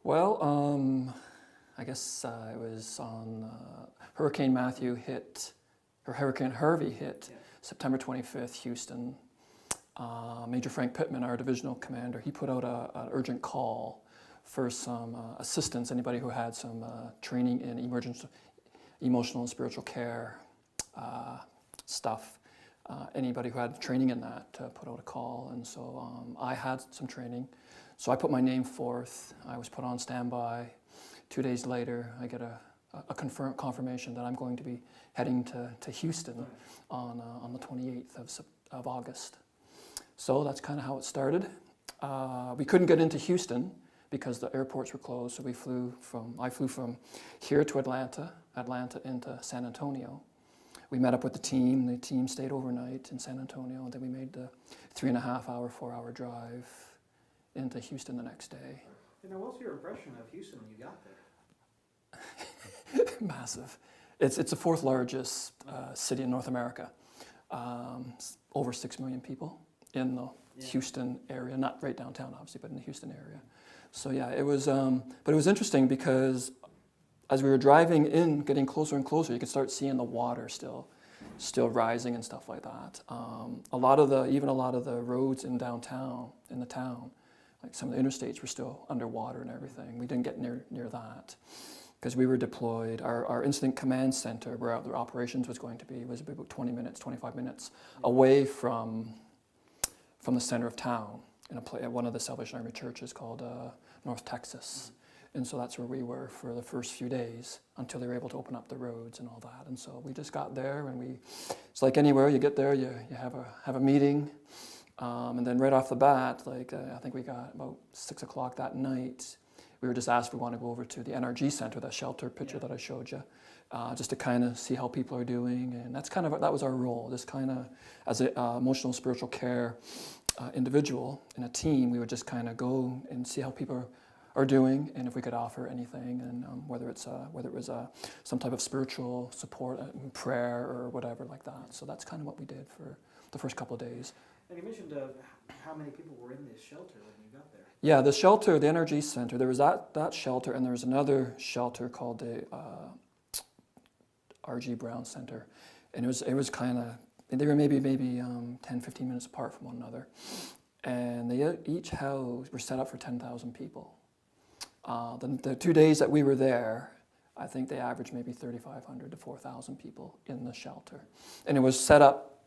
Well, I guess it was on Hurricane Matthew hit, or Hurricane Harvey hit September 25th, Houston. Major Frank Pittman, our divisional commander, he put out an urgent call for some assistance, anybody who had some training in emotional and spiritual care stuff. Anybody who had training in that put out a call, and so I had some training. So I put my name forth. I was put on standby. 2 days later, I get a confirmation that I'm going to be heading to Houston on the 28th of August. So that's kind of how it started. We couldn't get into Houston because the airports were closed, so I flew from here to Atlanta into San Antonio. We met up with the team stayed overnight in San Antonio, and then we made the 3.5-hour, 4-hour drive into Houston the next day. Now, what's your impression of Houston when you got there? Massive. It's the fourth largest city in North America. Over 6 million people in the Houston area, not right downtown obviously, but in the Houston area. So yeah, it was, but it was interesting because as we were driving in, getting closer and closer, you could start seeing the water still rising and stuff like that. Even a lot of the roads in downtown, in the town, like some of the interstates were still underwater and everything. We didn't get near that because we were deployed. Our incident command center, where the operations was going to be, was about 20 minutes, 25 minutes away from the center of town in one of the Salvation Army churches called North Texas. And so that's where we were for the first few days until they were able to open up the roads and all that. And so we just got there, and it's like anywhere, you get there, you have a meeting. And then right off the bat, I think we got about 6 o'clock that night, we were just asked if we want to go over to the NRG Center, that shelter picture that I showed you, just to kind of see how people are doing. And that was our role, just kind of as an emotional spiritual care individual in a team, we would just kind of go and see how people are doing, and if we could offer anything, and whether it was some type of spiritual support, prayer or whatever like that. So that's kind of what we did for the first couple of days. And you mentioned how many people were in this shelter when you got there. Yeah, the shelter, the NRG Center, there was that shelter, and there was another shelter called the R.G. Brown Center, and it was kind of, they were maybe 10, 15 minutes apart from one another, and they each were set up for 10,000 people. The 2 days that we were there, I think they averaged maybe 3,500 to 4,000 people in the shelter. And it was set up,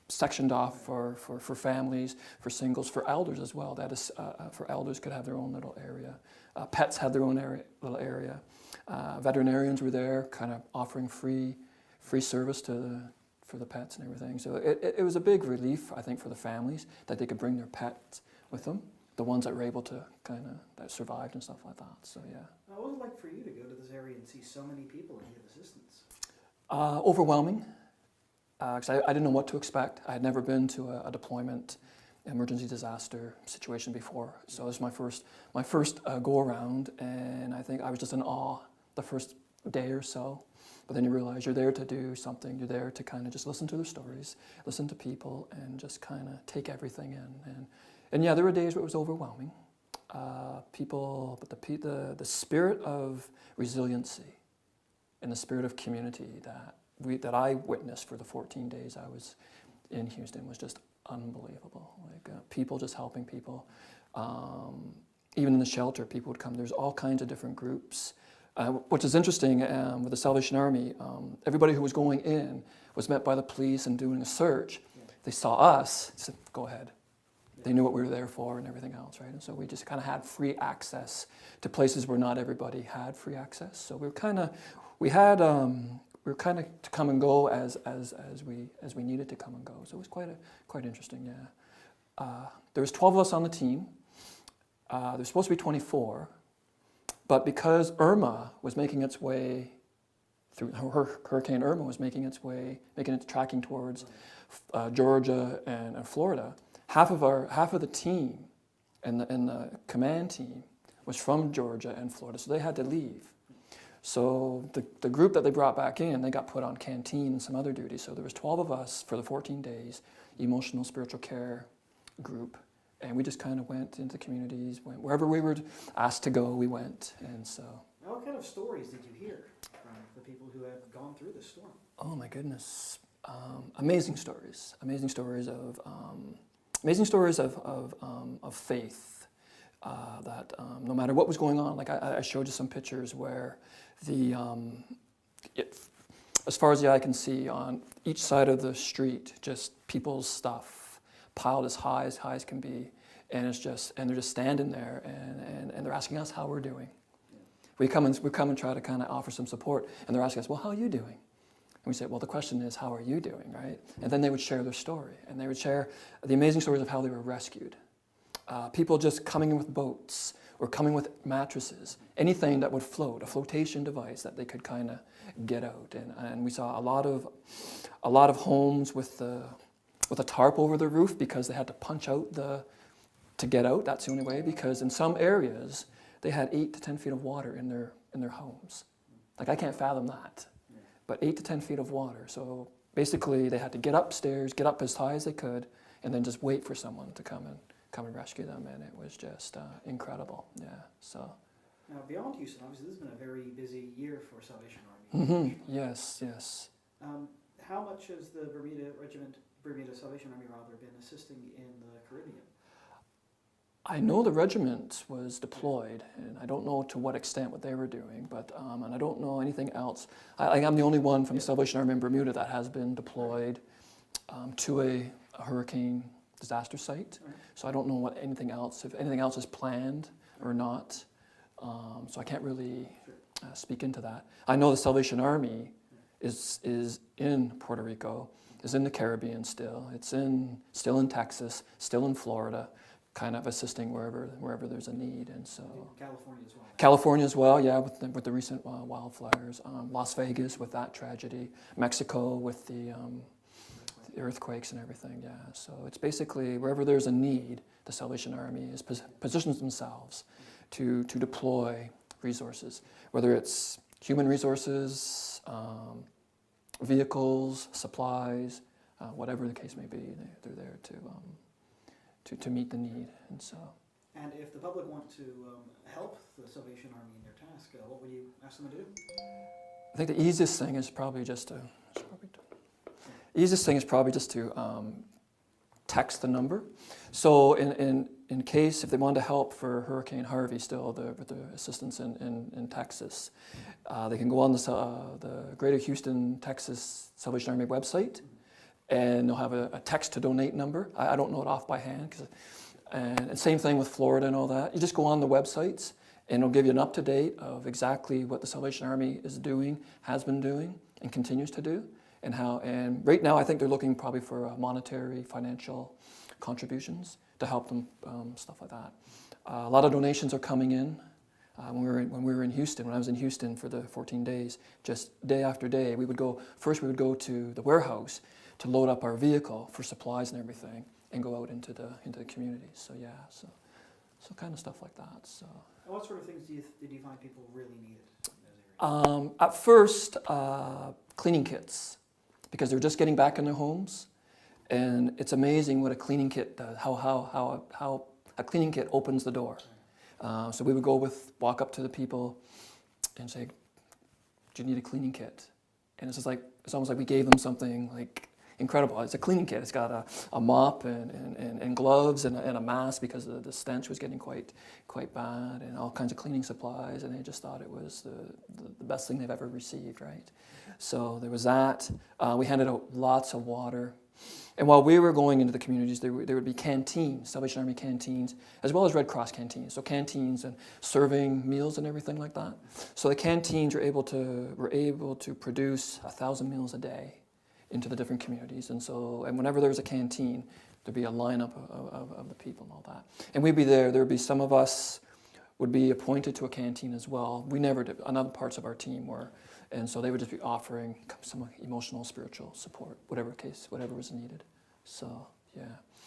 sectioned off for families, for singles, for elders as well. That is, for elders could have their own little area. Pets had their own little area. Veterinarians were there, kind of offering free service for the pets and everything. So it was a big relief, I think, for the families that they could bring their pets with them. The ones that were able to that survived and stuff like that. So yeah. What was it like for you to go to this area and see so many people and give assistance? Overwhelming, because I didn't know what to expect. I had never been to a deployment, emergency disaster situation before. So this was my first go around, and I think I was just in awe the first day or so. But then you realize you're there to do something. You're there to kind of just listen to their stories, listen to people, and just kind of take everything in. And yeah, there were days where it was overwhelming. But the spirit of resiliency and the spirit of community that I witnessed for the 14 days I was in Houston was just unbelievable. People just helping people. Even in the shelter, people would come. There's all kinds of different groups. Which is interesting with the Salvation Army, everybody who was going in was met by the police and doing a search. They saw us, said, go ahead. They knew what we were there for and everything else, right? And so we just kind of had free access to places where not everybody had free access. So we were kind of to come and go as we needed to come and go. So it was quite interesting, yeah. There was 12 of us on the team. There's supposed to be 24, but because Irma was making its way through, Hurricane Irma was tracking towards Georgia and Florida. Half of the team and the command team was from Georgia and Florida, so they had to leave. So the group that they brought back in, they got put on canteen and some other duties. So there was 12 of us for the 14 days, emotional spiritual care group, And we just kind of went into communities, went wherever we were asked to go, we went. And so. Now, what kind of stories did you hear from the people who had gone through this storm? Oh my goodness, amazing stories. Amazing stories of faith. That no matter what was going on, like I showed you some pictures where as far as the eye can see, on each side of the street, just people's stuff piled as high as can be, and they're just standing there, and they're asking us how we're doing. We come and try to kind of offer some support, and they're asking us, well, how are you doing? And we say, well, the question is, how are you doing, right? And then they would share their story, and they would share the amazing stories of how they were rescued. People just coming in with boats or coming with mattresses, anything that would float, a flotation device that they could kind of get out. And we saw a lot of homes with a tarp over the roof because they had to punch out to get out. That's the only way, because in some areas they had 8 to 10 feet of water in their homes. Like, I can't fathom that, but 8 to 10 feet of water. So basically they had to get upstairs, get up as high as they could, and then just wait for someone to come and rescue them, and it was just incredible. Yeah. So. Now, beyond Houston, obviously, this has been a very busy year for Salvation Army. Yes, yes. How much has the Bermuda Salvation Army been assisting in the Caribbean? I know the regiment was deployed, and I don't know to what extent what they were doing, but and I don't know anything else. I'm the only one from the Salvation Army in Bermuda that has been deployed to a hurricane disaster site. Right. So I don't know if anything else is planned or not. So I can't really speak into that. I know the Salvation Army is in Puerto Rico, is in the Caribbean still. It's still in Texas, still in Florida, kind of assisting wherever there's a need. And so California as well. California as well, yeah, with the recent wildfires. Las Vegas with that tragedy. Mexico with the earthquakes and everything, yeah. So it's basically wherever there's a need, the Salvation Army positions themselves to deploy resources, whether it's human resources, vehicles, supplies, whatever the case may be. They're there to meet the need, and so. And if the public want to help the Salvation Army in their task, what would you ask them to do? I think the easiest thing is probably just to. Text the number. So in case if they wanted to help for Hurricane Harvey still, with the assistance in Texas, they can go on the Greater Houston, Texas Salvation Army website, and they'll have a text to donate number. I don't know it off by hand. And same thing with Florida and all that. You just go on the websites, and it'll give you an up-to-date of exactly what the Salvation Army is doing, has been doing, and continues to do. And right now I think they're looking probably for monetary, financial contributions to help them, stuff like that. A lot of donations are coming in. When we were in Houston, when I was in Houston for the 14 days, just day after day, we would go to the warehouse to load up our vehicle for supplies and everything, and go out into the communities. So yeah, so kind of stuff like that. So. And what sort of things did you find people really needed in those areas? At first, cleaning kits, because they're just getting back in their homes, and it's amazing what a cleaning kit does. How a cleaning kit opens the door. So we would walk up to the people and say, "Do you need a cleaning kit?" And it's almost like we gave them something like incredible. It's a cleaning kit. It's got a mop and gloves and a mask because the stench was getting quite bad, and all kinds of cleaning supplies, and they just thought it was the best thing they've ever received, right? So there was that. We handed out lots of water. And while we were going into the communities, there would be canteens, Salvation Army canteens, as well as Red Cross canteens. So canteens and serving meals and everything like that. So the canteens were able to produce 1,000 meals a day into the different communities. And whenever there was a canteen, there'd be a lineup of the people and all that. And we'd be there. There would be some of us would be appointed to a canteen as well. We never did. Other parts of our team were. And so they would just be offering some emotional, spiritual support, whatever was needed. So, yeah.